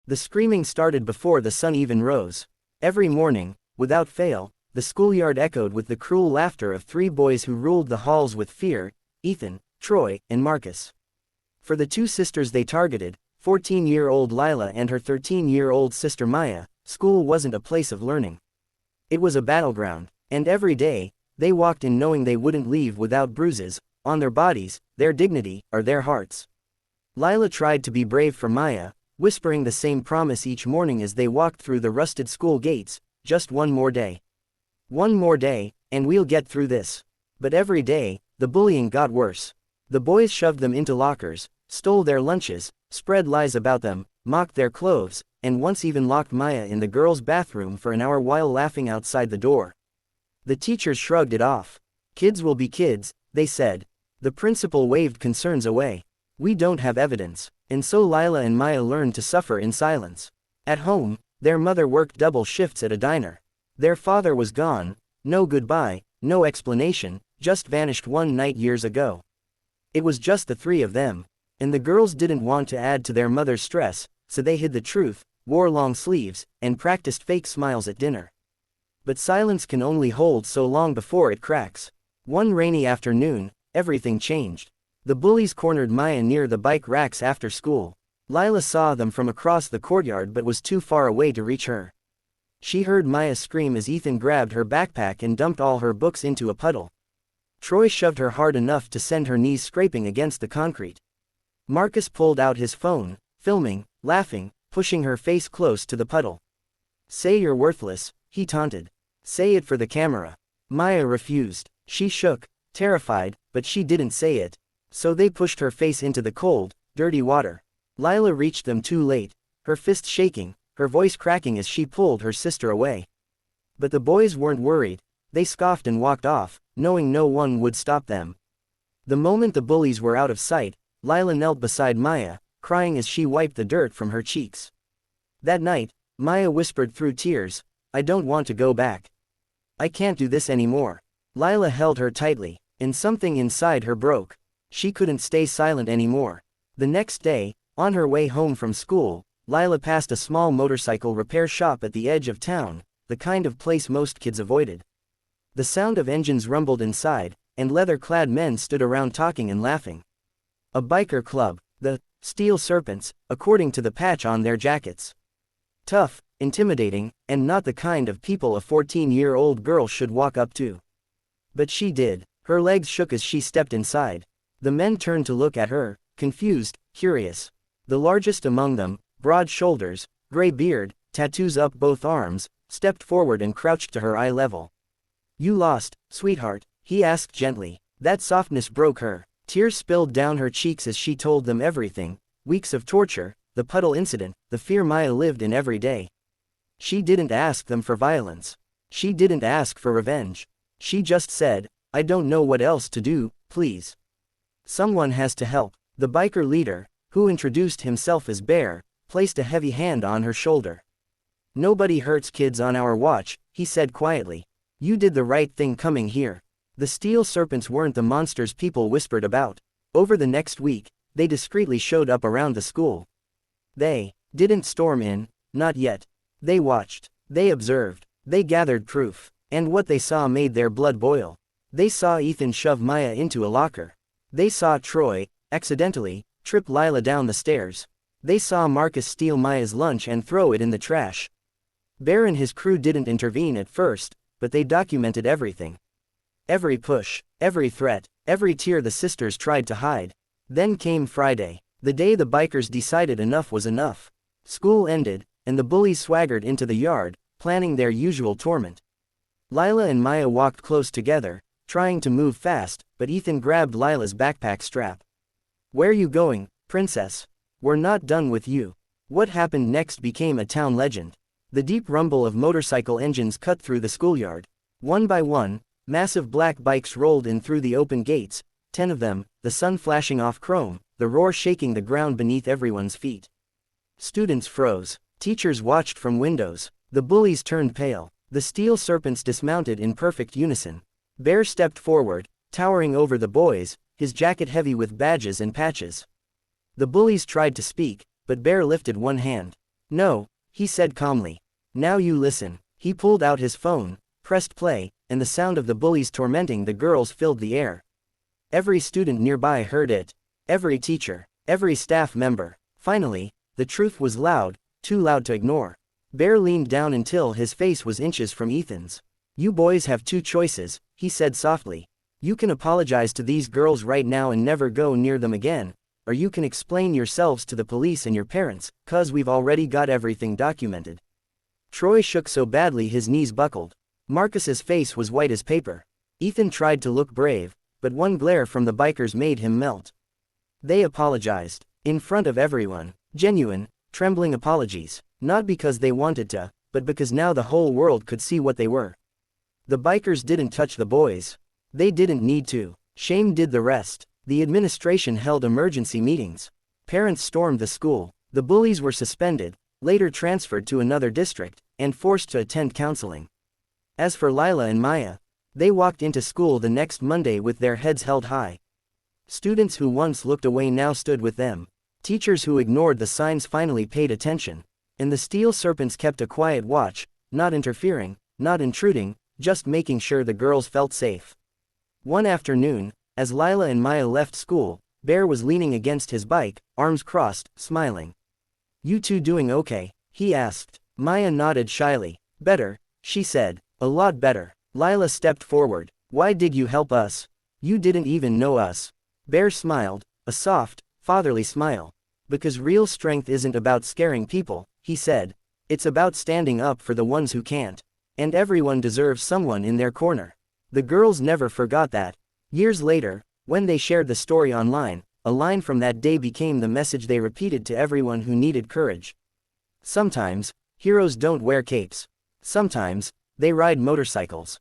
The screaming started before the sun even rose. Every morning, without fail, the schoolyard echoed with the cruel laughter of three boys who ruled the halls with fear: Ethan, Troy, and Marcus. For the two sisters they targeted, 14-year-old Lila and her 13-year-old sister Maya, school wasn't a place of learning. It was a battleground, and every day, they walked in knowing they wouldn't leave without bruises on their bodies, their dignity, or their hearts. Lila tried to be brave for Maya, whispering the same promise each morning as they walked through the rusted school gates: just one more day. One more day, and we'll get through this. But every day, the bullying got worse. The boys shoved them into lockers, stole their lunches, spread lies about them, mocked their clothes, and once even locked Maya in the girls' bathroom for an hour while laughing outside the door. The teachers shrugged it off. Kids will be kids, they said. The principal waved concerns away. We don't have evidence. And so Lila and Maya learned to suffer in silence. At home, their mother worked double shifts at a diner. Their father was gone, no goodbye, no explanation, just vanished one night years ago. It was just the three of them, and the girls didn't want to add to their mother's stress, so they hid the truth, wore long sleeves, and practiced fake smiles at dinner. But silence can only hold so long before it cracks. One rainy afternoon, everything changed. The bullies cornered Maya near the bike racks after school. Lila saw them from across the courtyard but was too far away to reach her. She heard Maya scream as Ethan grabbed her backpack and dumped all her books into a puddle. Troy shoved her hard enough to send her knees scraping against the concrete. Marcus pulled out his phone, filming, laughing, pushing her face close to the puddle. "Say you're worthless," he taunted. "Say it for the camera." Maya refused. She shook, terrified, but she didn't say it. So they pushed her face into the cold, dirty water. Lila reached them too late, her fist shaking, her voice cracking as she pulled her sister away. But the boys weren't worried. They scoffed and walked off, knowing no one would stop them. The moment the bullies were out of sight, Lila knelt beside Maya, crying as she wiped the dirt from her cheeks. That night, Maya whispered through tears, "I don't want to go back. I can't do this anymore." Lila held her tightly, and something inside her broke. She couldn't stay silent anymore. The next day, on her way home from school, Lila passed a small motorcycle repair shop at the edge of town, the kind of place most kids avoided. The sound of engines rumbled inside, and leather-clad men stood around talking and laughing. A biker club, the Steel Serpents, according to the patch on their jackets. Tough, intimidating, and not the kind of people a 14-year-old girl should walk up to. But she did. Her legs shook as she stepped inside. The men turned to look at her, confused, curious. The largest among them, broad shoulders, gray beard, tattoos up both arms, stepped forward and crouched to her eye level. "You lost, sweetheart," he asked gently. That softness broke her. Tears spilled down her cheeks as she told them everything: weeks of torture, the puddle incident, the fear Maya lived in every day. She didn't ask them for violence. She didn't ask for revenge. She just said, "I don't know what else to do, please. Someone has to help." The biker leader, who introduced himself as Bear, placed a heavy hand on her shoulder. "Nobody hurts kids on our watch," he said quietly. "You did the right thing coming here." The Steel Serpents weren't the monsters people whispered about. Over the next week, they discreetly showed up around the school. They didn't storm in, not yet. They watched. They observed. They gathered proof. And what they saw made their blood boil. They saw Ethan shove Maya into a locker. They saw Troy, accidentally, trip Lila down the stairs. They saw Marcus steal Maya's lunch and throw it in the trash. Bear and his crew didn't intervene at first, but they documented everything. Every push, every threat, every tear the sisters tried to hide. Then came Friday, the day the bikers decided enough was enough. School ended, and the bullies swaggered into the yard, planning their usual torment. Lila and Maya walked close together, trying to move fast, but Ethan grabbed Lila's backpack strap. "Where you going, princess? We're not done with you." What happened next became a town legend. The deep rumble of motorcycle engines cut through the schoolyard. One by one, massive black bikes rolled in through the open gates, 10 of them, the sun flashing off chrome, the roar shaking the ground beneath everyone's feet. Students froze. Teachers watched from windows. The bullies turned pale. The Steel Serpents dismounted in perfect unison. Bear stepped forward, towering over the boys, his jacket heavy with badges and patches. The bullies tried to speak, but Bear lifted one hand. No, he said calmly. Now you listen. He pulled out his phone, pressed play, and the sound of the bullies tormenting the girls filled the air. Every student nearby heard it. Every teacher. Every staff member. Finally, the truth was loud, too loud to ignore. Bear leaned down until his face was inches from Ethan's. You boys have two choices, he said softly. You can apologize to these girls right now and never go near them again, or you can explain yourselves to the police and your parents, 'cause we've already got everything documented. Troy shook so badly his knees buckled. Marcus's face was white as paper. Ethan tried to look brave, but one glare from the bikers made him melt. They apologized. In front of everyone. Genuine, trembling apologies. Not because they wanted to, but because now the whole world could see what they were. The bikers didn't touch the boys. They didn't need to. Shame did the rest. The administration held emergency meetings. Parents stormed the school. The bullies were suspended, later transferred to another district, and forced to attend counseling. As for Lila and Maya, they walked into school the next Monday with their heads held high. Students who once looked away now stood with them. Teachers who ignored the signs finally paid attention. And the steel serpents kept a quiet watch, not interfering, not intruding, just making sure the girls felt safe. One afternoon, as Lila and Maya left school, Bear was leaning against his bike, arms crossed, smiling. You two doing okay? He asked. Maya nodded shyly. Better, she said. A lot better. Lila stepped forward. Why did you help us? You didn't even know us. Bear smiled, a soft, fatherly smile. Because real strength isn't about scaring people, he said. It's about standing up for the ones who can't. And everyone deserves someone in their corner. The girls never forgot that. Years later, when they shared the story online, a line from that day became the message they repeated to everyone who needed courage. Sometimes, heroes don't wear capes. Sometimes, they ride motorcycles.